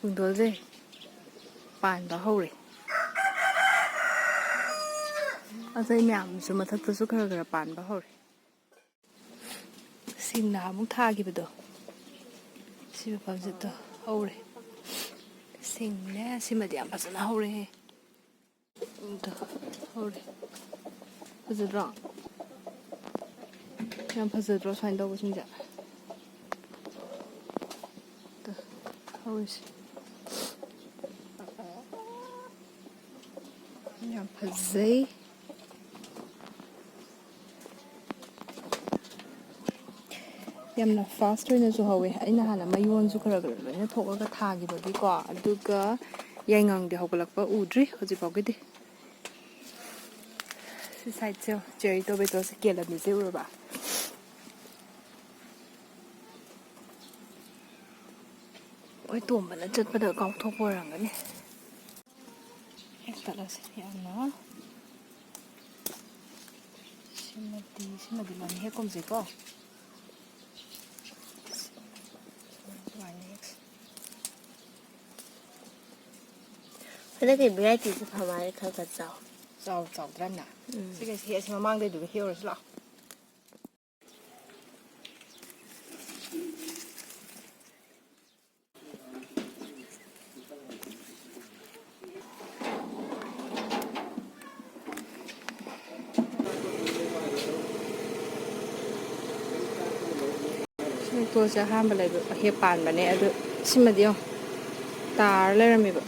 ꯄꯨꯡꯗꯣꯟꯁꯦ ꯄꯥꯟꯕ ꯍꯧꯔꯦ ꯑꯇꯩ ꯃꯌꯥꯝꯁꯨ ꯃꯊꯛꯇꯁꯨ ꯈꯔ ꯈꯔ ꯄꯥꯟꯕ ꯍꯧꯔꯦ ꯁꯤꯡꯅ ꯑꯃꯨꯛ ꯊꯥꯈꯤꯕꯗꯣ ꯁꯤ ꯃꯐꯝꯁꯤꯗ ꯍꯧꯔꯦ ꯁꯤꯡꯅꯦ ꯁꯤꯃꯗꯤ ꯌꯥꯝ ꯐꯖꯅ ꯍꯧꯔꯦꯍꯦ ꯍꯧꯔꯦ ꯐꯖꯗ꯭ꯔꯣ ꯌꯥꯝ ꯐꯖꯗ꯭ꯔꯣ ꯁꯨꯃꯥꯏꯅ ꯇꯧꯕꯁꯤꯡꯁꯦ ꯍꯧꯔꯤꯁꯦ ꯌꯥꯝ ꯐꯖꯩ ꯌꯥꯝꯅ ꯐꯥꯁꯠ ꯑꯣꯏꯅꯁꯨ ꯍꯧꯋꯦ ꯑꯩꯅ ꯍꯥꯟꯅ ꯃꯌꯣꯟꯁꯨ ꯈꯔ ꯈꯔ ꯂꯣꯏꯅ ꯊꯣꯛꯑꯒ ꯊꯥꯈꯤꯕꯒꯤꯀꯣ ꯑꯗꯨꯒ ꯌꯥꯏꯉꯪꯗꯤ ꯍꯧꯒꯠꯂꯛꯄ ꯎꯗ꯭ꯔꯤ ꯍꯧꯖꯤꯛꯐꯥꯎꯒꯤꯗꯤ ꯁꯤ ꯁꯥꯏꯠꯁꯦ ꯆꯦꯔꯤ ꯇꯣꯃꯦꯇꯣꯁꯦ ꯀꯦꯜꯂꯝꯃꯤꯁꯦ ꯎꯔꯕ ꯍꯣꯏ ꯇꯣꯝꯕꯅ ꯆꯠꯄꯗ ꯀꯥꯎꯊꯣꯛꯄ ꯑꯣꯏꯔꯝꯒꯅꯤ ꯍꯦꯛꯇꯠꯂꯁꯤ ꯌꯥꯝꯅ ꯁꯤꯃꯗꯤ ꯂꯣꯏꯅ ꯍꯦꯛꯀꯨꯝꯁꯤꯀꯣ ꯍꯟꯗꯛꯀꯤ ꯚꯦꯔꯥꯏꯇꯤꯁꯦ ꯐꯃꯥꯜꯂꯦ ꯈꯔ ꯈꯔ ꯆꯥꯎꯗ꯭ꯔꯥꯅ ꯁꯤꯒꯩꯁꯤ ꯍꯦꯛꯑꯁꯤ ꯃꯃꯥꯡꯗꯩꯗꯨꯒ ꯍꯦꯛꯎꯔꯁꯤ ꯂꯥꯛꯑꯣ ꯇꯣꯃꯦꯇꯣꯁꯦ ꯑꯍꯥꯟꯕ ꯂꯩꯕ ꯍꯦꯛ ꯄꯥꯟꯕꯅꯦ ꯑꯗꯨ ꯁꯤꯃꯗꯤ ꯌꯦꯡꯉꯣ ꯇꯥꯔ ꯂꯩꯔꯝꯃꯦꯕ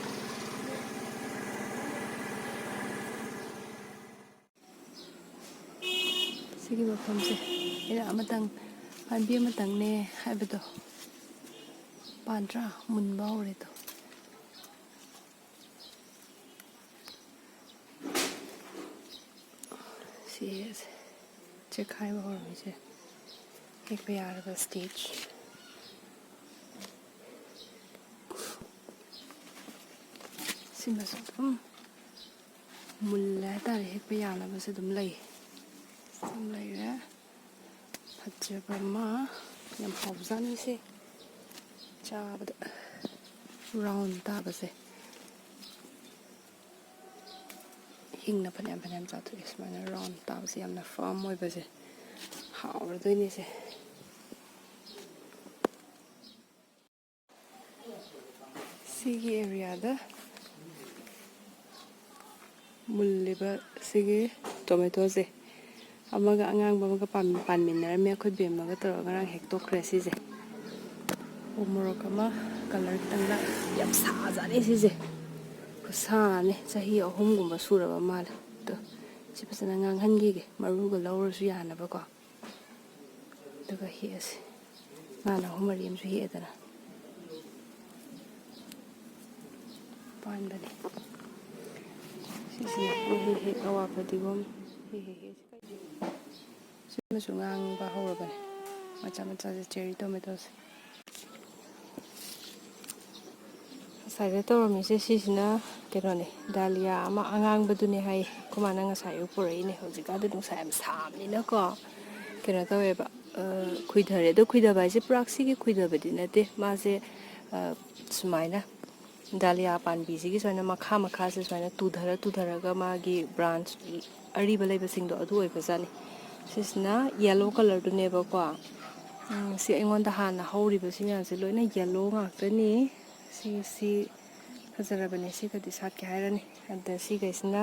ꯁꯤꯒꯤ ꯃꯐꯝꯁꯦ ꯑꯩꯅ ꯑꯃꯇꯪ ꯄꯥꯝꯕꯤ ꯑꯃꯇꯪꯅꯦ ꯍꯥꯏꯕꯗꯣ ꯄꯥꯟꯗ꯭ꯔꯥ ꯃꯨꯟꯕ ꯍꯧꯔꯦꯗꯣ ꯁꯤ ꯆꯦꯛꯈꯥꯏꯕ ꯍꯧꯔꯝꯃꯤꯁꯦ ꯍꯦꯛꯄ ꯌꯥꯔꯕ ꯁ꯭ꯇꯦꯖ ꯁꯤꯃꯁꯨ ꯑꯗꯨꯝ ꯃꯨꯜꯂꯦ ꯍꯥꯏꯇꯥꯔꯦ ꯍꯦꯛꯄ ꯌꯥꯅꯕꯁꯨ ꯑꯗꯨꯝ ꯂꯩ ꯑꯗꯨꯝ ꯂꯩꯔꯦ ꯐꯖꯕ ꯑꯃ ꯌꯥꯝ ꯍꯥꯎꯖꯥꯠꯅꯤꯁꯦ ꯆꯥꯕꯗ ꯔꯥꯎꯟ ꯇꯥꯕꯁꯦ ꯍꯤꯡꯅ ꯐꯅꯌꯥꯝ ꯆꯥꯊꯣꯛꯑꯦ ꯁꯨꯃꯥꯏꯅ ꯔꯥꯎꯟ ꯇꯥꯕꯁꯦ ꯌꯥꯝꯅ ꯐꯥꯔꯝ ꯑꯣꯏꯕꯁꯦ ꯍꯥꯎꯔꯗꯣꯏꯅꯤꯁꯦ ꯁꯤꯒꯤ ꯑꯦꯔꯤꯌꯥꯗ ꯃꯨꯜꯂꯤꯕ ꯁꯤꯒꯤ ꯇꯣꯃꯦꯇꯣꯁꯦ ꯑꯃꯒ ꯑꯉꯥꯡꯕ ꯑꯃꯒ ꯄꯥꯟꯃꯤꯟꯅꯔꯝꯃꯦ ꯑꯩꯈꯣꯏ ꯕꯦꯝꯃꯒ ꯇꯧꯔꯒ ꯉꯔꯥꯡ ꯍꯦꯛꯇꯣꯛꯈ꯭ꯔꯦ ꯁꯤꯁꯦ ꯎ ꯃꯣꯔꯣꯛ ꯑꯃ ꯀꯂꯔ ꯈꯤꯇꯪ ꯂꯥꯛꯑꯦ ꯌꯥꯝ ꯁꯥꯖꯥꯠꯅꯤ ꯁꯤꯁꯦ ꯈꯨꯠꯁꯥꯅꯤ ꯆꯍꯤ 3 ꯁꯨꯔꯕ ꯃꯥꯜꯂꯦ ꯑꯗꯣ ꯁꯤ ꯐꯖꯅ ꯉꯥꯡꯍꯟꯈꯤꯒꯦ ꯃꯔꯨꯒ ꯂꯧꯔꯁꯨ ꯌꯥꯅꯕꯀꯣ ꯑꯗꯨꯒ ꯍꯦꯛꯑꯁꯤ ꯉꯥꯅ 3-4 ꯑꯃꯁꯨ ꯍꯦꯛꯑꯦꯗꯅ ꯄꯥꯟꯕꯅꯤ ꯁꯤꯁꯤꯅ ꯍꯦꯛ ꯑꯋꯥ ꯐꯗꯤꯒꯣꯝ ꯍꯦꯛ ꯁꯤꯃꯁꯨ ꯉꯥꯡꯕ ꯍꯧꯔꯕꯅꯦ ꯃꯆꯥꯁꯦ ꯆꯦꯔꯤ ꯇꯣꯃꯦꯇꯣꯁꯦ ꯉꯁꯥꯏꯗ ꯇꯧꯔꯝꯃꯤꯁꯦ ꯁꯤꯁꯤꯅ ꯀꯩꯅꯣꯅꯦ ꯗꯥꯂꯤꯌꯥ ꯑꯃ ꯑꯉꯥꯡꯕꯗꯨꯅꯦ ꯍꯥꯏꯌꯦ ꯑꯩꯈꯣꯏ ꯃꯥꯅ ꯉꯁꯥꯏ ꯑꯌꯨꯛ ꯄꯨꯔꯛꯏꯅꯦ ꯍꯧꯖꯤꯛꯀꯥꯟꯗꯤ ꯅꯨꯡꯁꯥ ꯌꯥꯝ ꯁꯥꯕꯅꯤꯅꯀꯣ ꯀꯩꯅꯣ ꯇꯧꯋꯦꯕ ꯈꯨꯏꯊꯔꯦ ꯑꯗꯣ ꯈꯨꯏꯊꯕ ꯍꯥꯏꯁꯦ ꯄꯨꯔꯥ ꯁꯤꯒꯤ ꯈꯨꯏꯊꯕꯗꯤ ꯅꯠꯇꯦ ꯃꯥꯁꯦ ꯁꯨꯃꯥꯏꯅ ꯗꯥꯂꯤꯌꯥ ꯄꯥꯝꯕꯤꯁꯤꯒꯤ ꯁꯨꯃꯥꯏꯅ ꯃꯈꯥꯁꯦ ꯁꯨꯃꯥꯏꯅ ꯇꯨꯊꯔꯒ ꯃꯥꯒꯤ ꯕ꯭ꯔꯥꯟꯁ ꯑꯔꯤꯕ ꯂꯩꯕꯁꯤꯡꯗꯣ ꯑꯗꯨ ꯑꯣꯏꯕꯖꯥꯠꯅꯤ ꯁꯤꯁꯤꯅ ꯌꯦꯜꯂꯣ ꯀꯂꯔꯗꯨꯅꯦꯕꯀꯣ ꯁꯤ ꯑꯩꯉꯣꯟꯗ ꯍꯥꯟꯅ ꯍꯧꯔꯤꯕꯁꯤ ꯃꯌꯥꯝꯁꯦ ꯂꯣꯏꯅ ꯌꯦꯜꯂꯣ ꯉꯥꯛꯇꯅꯤ ꯁꯤ ꯐꯖꯔꯕꯅꯦ ꯁꯤꯒꯗꯤ ꯁꯥꯠꯀꯦ ꯍꯥꯏꯔꯅꯤ ꯑꯗ ꯁꯤꯒꯩꯁꯤꯅ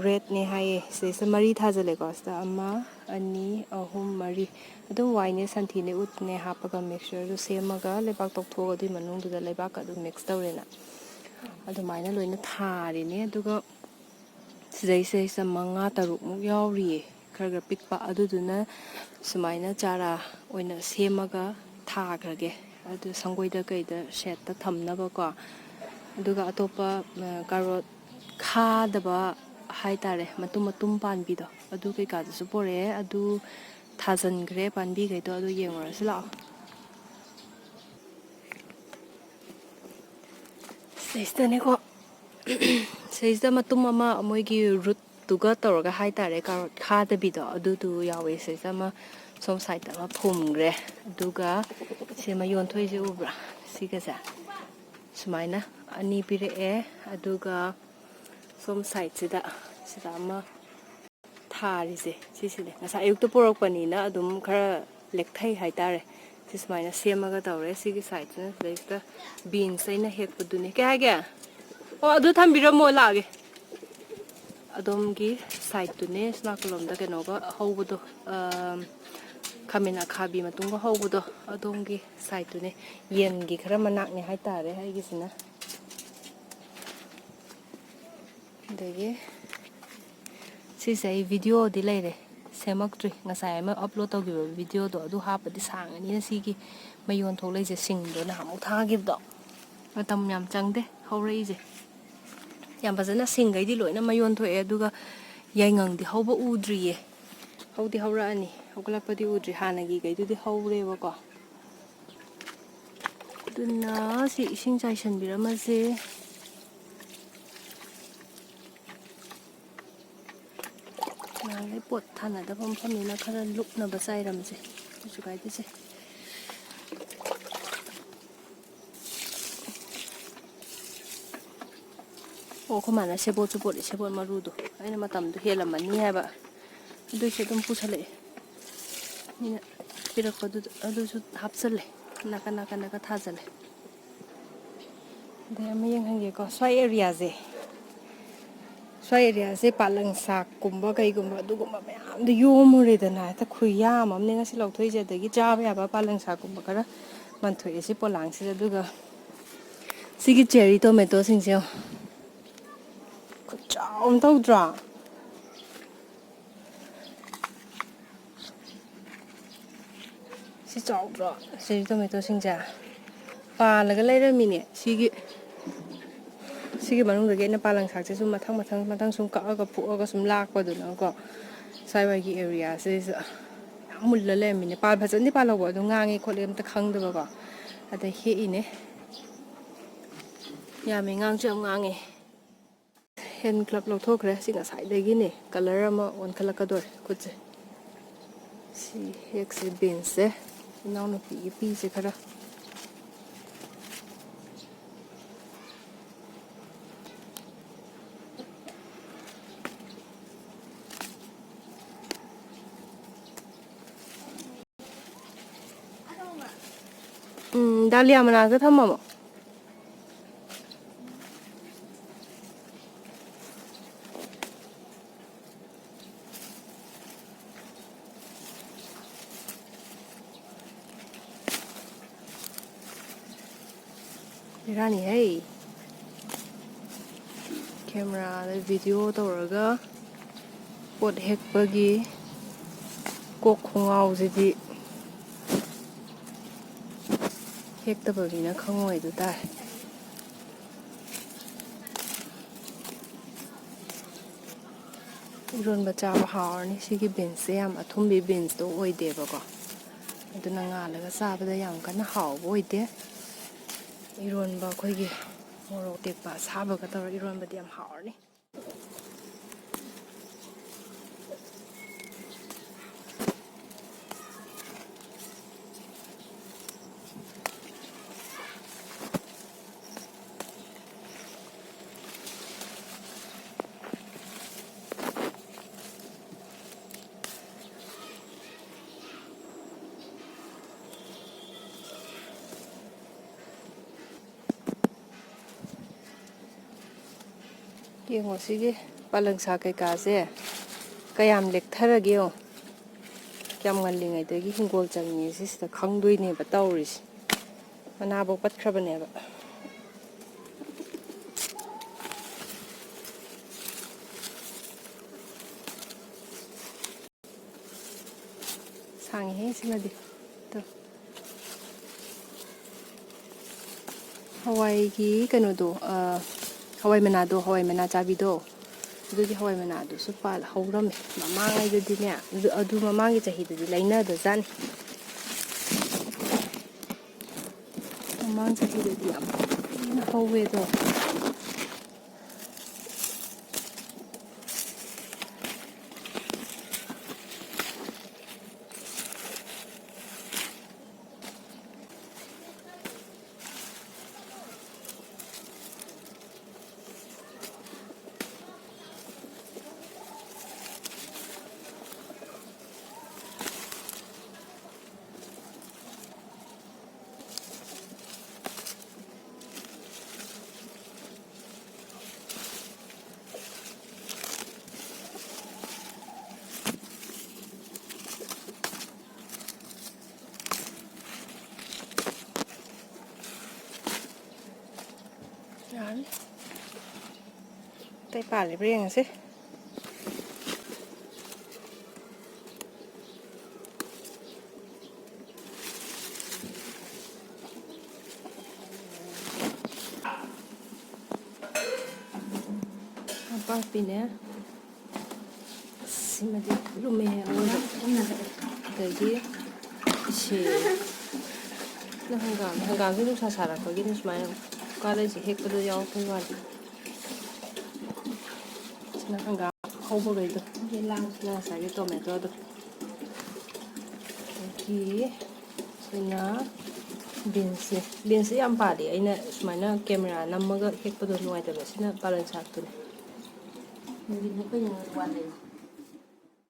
ꯔꯦꯗꯅꯦ ꯍꯥꯏꯌꯦ ꯁꯤꯗꯩꯁꯤꯗ 3 ꯊꯥꯖꯤꯜꯂꯦꯀꯣ ꯁꯤꯗ 1 2 3 4 ꯑꯗꯨꯝ ꯋꯥꯏꯅꯦ ꯁꯟꯊꯤꯅꯦ ꯎꯠꯅꯦ ꯍꯥꯞꯄꯒ ꯃꯤꯛꯁꯆꯔꯗꯨ ꯁꯦꯝꯃꯒ ꯂꯩꯕꯥꯛ ꯇꯧꯊꯣꯛꯑꯒ ꯑꯗꯨꯏ ꯃꯅꯨꯡꯗꯨꯗ ꯂꯩꯕꯥꯛꯀ ꯑꯗꯨꯝ ꯃꯤꯛꯁ ꯇꯧꯔꯦꯅ ꯑꯗꯨꯃꯥꯏꯅ ꯂꯣꯏꯅ ꯊꯥꯔꯤꯅꯦ ꯑꯗꯨꯒ ꯁꯤꯗꯩꯁꯤꯗꯩꯁꯤꯗ 5-6ꯃꯨꯛ ꯌꯥꯎꯔꯤꯌꯦ ꯈꯔ ꯄꯤꯛꯄ ꯑꯗꯨꯗꯨꯅ ꯁꯨꯃꯥꯏꯅ ꯆꯥꯔꯥ ꯑꯣꯏꯅ ꯁꯦꯝꯃꯒ ꯊꯥꯈ꯭ꯔꯒꯦ ꯑꯗꯨ ꯁꯪꯒꯣꯏꯗ ꯀꯩꯗ ꯁꯦꯠꯇ ꯊꯝꯅꯕꯀꯣ ꯑꯗꯨꯒ ꯑꯇꯣꯞꯄ ꯀꯥꯔꯣꯠ ꯈꯥꯗꯕ ꯍꯥꯏꯇꯥꯔꯦ ꯃꯇꯨꯝ ꯄꯥꯟꯕꯤꯗꯣ ꯑꯗꯨ ꯀꯩꯀꯥꯗꯨꯁꯨ ꯄꯣꯔꯛꯑꯦ ꯑꯗꯨ ꯊꯥꯖꯤꯟꯈ꯭ꯔꯦ ꯄꯥꯟꯕꯤꯈꯩꯗꯣ ꯑꯗꯨ ꯌꯦꯡꯉꯨꯔꯁꯤ ꯂꯥꯛꯑꯣ ꯁꯤꯗꯩꯁꯤꯗꯅꯦꯀꯣ ꯁꯤꯗꯩꯁꯤꯗ ꯃꯇꯨꯝ ꯑꯃ ꯃꯣꯏꯒꯤ ꯔꯨꯠꯇꯨꯒ ꯇꯧꯔꯒ ꯍꯥꯏꯇꯥꯔꯦ ꯀꯥꯔꯣꯠ ꯈꯥꯗꯕꯤꯗꯣ ꯑꯗꯨꯗꯨ ꯌꯥꯎꯋꯦ ꯁꯤꯗꯩꯁꯤꯗ ꯑꯃ ꯁꯣꯝ ꯁꯥꯏꯗꯇ ꯑꯃ ꯐꯨꯝꯈ꯭ꯔꯦ ꯑꯗꯨꯒ ꯁꯤ ꯑꯃ ꯌꯣꯟꯊꯣꯛꯏꯁꯦ ꯎꯕ꯭ꯔꯥ ꯁꯤꯒꯁꯦ ꯁꯨꯃꯥꯏꯅ ꯑꯅꯤ ꯄꯤꯔꯛꯑꯦ ꯑꯗꯨꯒ ꯁꯣꯝ ꯁꯥꯏꯠꯁꯤꯗ ꯁꯤꯗ ꯑꯃ ꯊꯥꯔꯤꯁꯦ ꯁꯤꯁꯤꯅꯦ ꯉꯁꯥꯏ ꯑꯌꯨꯛꯇ ꯄꯨꯔꯛꯄꯅꯤꯅ ꯑꯗꯨꯝ ꯈꯔ ꯂꯦꯛꯊꯩ ꯍꯥꯏꯇꯥꯔꯦ ꯁꯤ ꯁꯨꯃꯥꯏꯅ ꯁꯦꯝꯃꯒ ꯇꯧꯔꯦ ꯁꯤꯒꯤ ꯁꯥꯏꯠꯁꯤꯅ ꯁꯤꯗꯩꯁꯤꯗ ꯕꯤꯟꯁ ꯑꯩꯅ ꯍꯦꯛꯄꯗꯨꯅꯤ ꯀꯩ ꯍꯥꯏꯒꯦ ꯑꯣ ꯑꯗꯨ ꯊꯝꯕꯤꯔꯝꯃꯣ ꯂꯥꯛꯑꯒꯦ ꯑꯗꯣꯝꯒꯤ ꯁꯥꯏꯠꯇꯨꯅꯦ ꯅꯥꯀꯜꯂꯣꯝꯗ ꯀꯩꯅꯣꯒ ꯍꯧꯕꯗꯣ ꯈꯥꯃꯦꯟ ꯑꯈꯥꯕꯤ ꯃꯇꯨꯡꯒ ꯍꯧꯕꯗꯣ ꯑꯗꯣꯝꯒꯤ ꯁꯥꯏꯠꯇꯨꯅꯦ ꯌꯦꯟꯒꯤ ꯈꯔ ꯃꯅꯥꯛꯅꯦ ꯍꯥꯏꯇꯥꯔꯦ ꯑꯩꯒꯤꯁꯤꯅ ꯑꯗꯒꯤ ꯁꯤꯁꯦ ꯑꯩ ꯚꯤꯗꯤꯑꯣꯗꯤ ꯂꯩꯔꯦ ꯁꯦꯝꯃꯛꯇ꯭ꯔꯤ ꯉꯁꯥꯏ ꯑꯃ ꯑꯞꯂꯣꯗ ꯇꯧꯈꯤꯕ ꯚꯤꯗꯤꯑꯣꯗꯣ ꯑꯗꯨ ꯍꯥꯞꯄꯗꯤ ꯁꯥꯡꯉꯅꯤꯅ ꯁꯤꯒꯤ ꯃꯌꯣꯟ ꯊꯣꯛꯂꯛꯏꯁꯦ ꯁꯤꯡꯗꯣ ꯅꯍꯥꯟꯃꯨꯛ ꯊꯥꯈꯤꯕꯗꯣ ꯃꯇꯝ ꯌꯥꯝ ꯆꯪꯗꯦ ꯍꯧꯔꯛꯏꯁꯦ ꯌꯥꯝ ꯐꯖꯅ ꯁꯤꯡꯈꯩꯗꯤ ꯂꯣꯏꯅ ꯃꯌꯣꯟ ꯊꯣꯛꯑꯦ ꯑꯗꯨꯒ ꯌꯥꯏꯉꯪꯗꯤ ꯍꯧꯕ ꯎꯗ꯭ꯔꯤꯌꯦ ꯍꯧꯗꯤ ꯍꯧꯔꯛꯑꯅꯤ ꯍꯧꯒꯠꯂꯛꯄꯗꯤ ꯎꯗ꯭ꯔꯤ ꯍꯥꯟꯅꯒꯤꯈꯩꯗꯨꯗꯤ ꯍꯧꯔꯦꯕꯀꯣ ꯑꯗꯨꯅ ꯁꯤ ꯏꯁꯤꯡ ꯆꯥꯏꯁꯤꯟꯕꯤꯔꯝꯃꯁꯦ ꯅꯍꯥꯟꯈꯩ ꯄꯣꯠ ꯊꯥꯅꯗꯕ ꯃꯐꯝꯅꯤꯅ ꯈꯔ ꯂꯨꯞꯅꯕ ꯆꯥꯏꯔꯝꯁꯦ ꯀꯩꯁꯨ ꯀꯥꯏꯗꯦꯁꯦ ꯑꯣ ꯑꯩꯈꯣꯏ ꯃꯥꯅ ꯁꯦꯕꯣꯠꯁꯨ ꯄꯣꯠꯂꯤ ꯁꯦꯕꯣꯠ ꯃꯔꯨꯗꯣ ꯑꯩꯅ ꯃꯇꯝꯗꯣ ꯍꯦꯜꯂꯝꯃꯅꯤ ꯍꯥꯏꯕ ꯑꯗꯨꯏꯁꯨ ꯑꯗꯨꯝ ꯄꯨꯁꯜꯂꯛꯑꯦ ꯃꯤꯅ ꯄꯤꯔꯛꯄꯗꯨꯗ ꯑꯗꯨꯁꯨ ꯍꯥꯞꯆꯜꯂꯦ ꯅꯥꯀꯟ ꯅꯥꯀꯟꯗꯒ ꯊꯥꯖꯜꯂꯦ ꯑꯗꯩ ꯑꯃ ꯌꯦꯡꯍꯟꯒꯦꯀꯣ ꯁ꯭ꯋꯥꯏ ꯑꯦꯔꯤꯌꯥꯁꯦ ꯁ꯭ꯋꯥꯏ ꯑꯦꯔꯤꯌꯥꯁꯦ ꯄꯥꯂꯪ ꯁꯥꯛꯀꯨꯝꯕ ꯀꯩꯒꯨꯝꯕ ꯑꯗꯨꯒꯨꯝꯕ ꯃꯌꯥꯝꯗꯣ ꯌꯣꯝꯃꯨꯔꯦꯗꯅ ꯍꯦꯛꯇ ꯈꯨꯌꯥꯝ ꯑꯃꯅꯦ ꯉꯁꯤ ꯂꯧꯊꯣꯛꯏꯁꯦ ꯑꯗꯒꯤ ꯆꯥꯕ ꯌꯥꯕ ꯄꯥꯂꯪ ꯁꯥꯛꯀꯨꯝꯕ ꯈꯔ ꯃꯟꯊꯣꯛꯑꯦ ꯁꯤ ꯄꯣꯂꯥꯡꯁꯤꯗ ꯑꯗꯨꯒ ꯁꯤꯒꯤ ꯆꯦꯔꯤ ꯇꯣꯃꯦꯇꯣꯁꯤꯡꯁꯦ ꯈꯨꯠꯆꯥꯎ ꯑꯃ ꯇꯧꯗ꯭ꯔꯣ ꯁꯤ ꯆꯥꯎꯗ꯭ꯔꯣ ꯆꯦꯔꯤ ꯇꯣꯃꯦꯇꯣꯁꯤꯡꯁꯦ ꯄꯥꯜꯂꯒ ꯂꯩꯔꯝꯃꯤꯅꯦ ꯁꯤꯒꯤ ꯃꯅꯨꯡꯗꯒꯤ ꯑꯩꯅ ꯄꯥꯂꯪ ꯁꯥꯛꯁꯦ ꯁꯨꯝ ꯃꯊꯪ ꯁꯨꯝ ꯀꯛꯑꯒ ꯐꯨꯛꯑꯒ ꯁꯨꯝ ꯂꯥꯛꯄꯗꯨꯅꯀꯣ ꯁ꯭ꯋꯥꯏꯋꯥꯏꯒꯤ ꯑꯦꯔꯤꯌꯥꯁꯤꯗ ꯌꯥꯝ ꯃꯨꯜꯂ ꯂꯩꯔꯝꯃꯤꯅꯦ ꯐꯖꯅꯗꯤ ꯄꯥꯜꯍꯧꯕ ꯑꯗꯨ ꯉꯥꯡꯉꯦ ꯈꯣꯠꯂꯦ ꯑꯝꯇ ꯈꯪꯗꯕꯀꯣ ꯑꯗ ꯍꯦꯛꯏꯅꯦ ꯌꯥꯝꯃꯦ ꯉꯥꯡꯁꯨ ꯌꯥꯝ ꯉꯥꯡꯉꯦ ꯍꯦꯟ ꯀ꯭ꯂꯕ ꯂꯧꯊꯣꯛꯈ꯭ꯔꯦ ꯁꯤ ꯉꯁꯥꯏꯗꯒꯤꯅꯦ ꯀꯂꯔ ꯑꯃ ꯑꯣꯟꯈꯠꯂꯛꯀꯗꯣꯔꯦ ꯈꯨꯠꯁꯦ ꯁꯤ ꯍꯦꯛꯁꯦ ꯕꯤꯟꯁꯁꯦ ꯏꯅꯥꯎꯅꯨꯄꯤꯒꯤ ꯄꯤꯁꯦ ꯈꯔ ꯗꯥꯂꯤꯌꯥ ꯃꯅꯥꯛꯇ ꯊꯝꯃꯃꯣ ꯕꯦꯔꯥꯅꯤꯍꯦ ꯀꯦꯃꯦꯔꯥꯗ ꯚꯤꯗꯤꯑꯣ ꯇꯧꯔꯒ ꯄꯣꯠ ꯍꯦꯛꯄꯒꯤ ꯀꯣꯛ ꯈꯣꯡꯉꯥꯎꯁꯤꯗꯤ ꯍꯦꯛꯇꯕ ꯃꯤꯅ ꯈꯪꯉꯣꯏ ꯑꯗꯨ ꯇꯥꯔꯦ ꯏꯔꯣꯟꯕ ꯆꯥꯕ ꯍꯥꯎꯔꯅꯤ ꯁꯤꯒꯤ ꯕꯤꯟꯁꯁꯦ ꯌꯥꯝ ꯑꯊꯨꯝꯕꯤ ꯕꯤꯟꯁꯇꯣ ꯑꯣꯏꯗꯦꯕꯀꯣ ꯑꯗꯨꯅ ꯉꯥꯜꯂꯒ ꯆꯥꯕꯗ ꯌꯥꯝ ꯀꯟꯅ ꯍꯥꯎꯕ ꯑꯣꯏꯗꯦ ꯏꯔꯣꯟꯕ ꯑꯩꯈꯣꯏꯒꯤ ꯃꯣꯔꯣꯛ ꯇꯦꯛꯄ ꯑꯁꯥꯕꯒ ꯇꯧꯔꯒ ꯏꯔꯣꯟꯕꯗꯤ ꯌꯥꯝ ꯍꯥꯎꯔꯅꯤ ꯌꯦꯡꯉꯣ ꯁꯤꯒꯤ ꯄꯥꯂꯪ ꯁꯥꯛ ꯀꯩꯀꯥꯁꯦ ꯀꯌꯥꯝ ꯂꯦꯛꯊꯔꯒꯦ ꯌꯦꯡꯉꯣ ꯀꯌꯥꯝ ꯉꯜꯂꯤꯉꯩꯗꯒꯤ ꯍꯤꯡꯒꯣꯜ ꯆꯪꯉꯤ ꯁꯤꯁꯤꯗ ꯈꯪꯗꯣꯏꯅꯦꯕ ꯇꯧꯔꯤꯁꯦ ꯃꯅꯥꯐꯧ ꯄꯠꯈ꯭ꯔꯕꯅꯦꯕ ꯁꯥꯡꯉꯤꯍꯦ ꯁꯤꯃꯗꯤ ꯍꯋꯥꯏꯒꯤ ꯀꯩꯅꯣꯗꯣ ꯍꯋꯥꯏ ꯃꯅꯥꯗꯣ ꯍꯋꯥꯏ ꯃꯅꯥ ꯆꯥꯕꯤꯗꯣ ꯑꯗꯨꯒꯤ ꯍꯋꯥꯏ ꯃꯅꯥꯗꯨꯁꯨ ꯍꯧꯔꯝꯃꯦ ꯃꯃꯥꯡꯉꯩꯗꯗꯤꯅꯦ ꯑꯗꯨ ꯃꯃꯥꯡꯒꯤ ꯆꯍꯤꯗꯗꯤ ꯂꯩꯅꯗꯖꯥꯠꯅꯤ ꯃꯃꯥꯡ ꯆꯍꯤꯗꯗꯤ ꯌꯥꯝ ꯊꯤꯅ ꯍꯧꯋꯦꯗꯣ ꯌꯥꯅꯤ ꯑꯇꯩ ꯄꯥꯜꯂꯤꯕ꯭ꯔꯥ ꯌꯦꯡꯉꯁꯤ ꯄꯥꯛꯄꯤꯅꯦ ꯁꯤꯃꯗꯤ ꯂꯨꯝꯃꯦ ꯑꯗꯒꯤ ꯍꯪꯒꯥꯝꯁꯦ ꯅꯨꯡꯁꯥ ꯁꯥꯔꯛꯄꯒꯤꯅꯤ ꯁꯨꯃꯥꯏꯅ ꯀꯥꯂꯩꯁꯦ ꯍꯦꯛꯄꯗ ꯌꯥꯎꯔꯛꯄꯩ ꯋꯥꯅꯤ ꯁꯤꯅ ꯍꯪꯒꯥꯝ ꯍꯧꯕꯈꯩꯗꯣ ꯁꯤꯅ ꯉꯁꯥꯏꯒꯤ ꯇꯣꯃꯦꯇꯣꯗꯣ ꯑꯗꯒꯤ ꯁꯤꯅ ꯕꯤꯟꯁꯁꯦ ꯌꯥꯝ ꯄꯥꯜꯂꯤ ꯑꯩꯅ ꯁꯨꯃꯥꯏꯅ ꯀꯦꯃꯦꯔꯥ ꯅꯝꯃꯒ ꯍꯦꯛꯄꯗꯣ ꯅꯨꯡꯉꯥꯏꯇꯕ ꯁꯤꯅ ꯄꯥꯂꯟ ꯁꯥꯛꯇꯨꯅꯤ ꯅꯨꯃꯤꯠꯅ ꯀꯩꯅꯣ ꯋꯥꯠꯂꯦ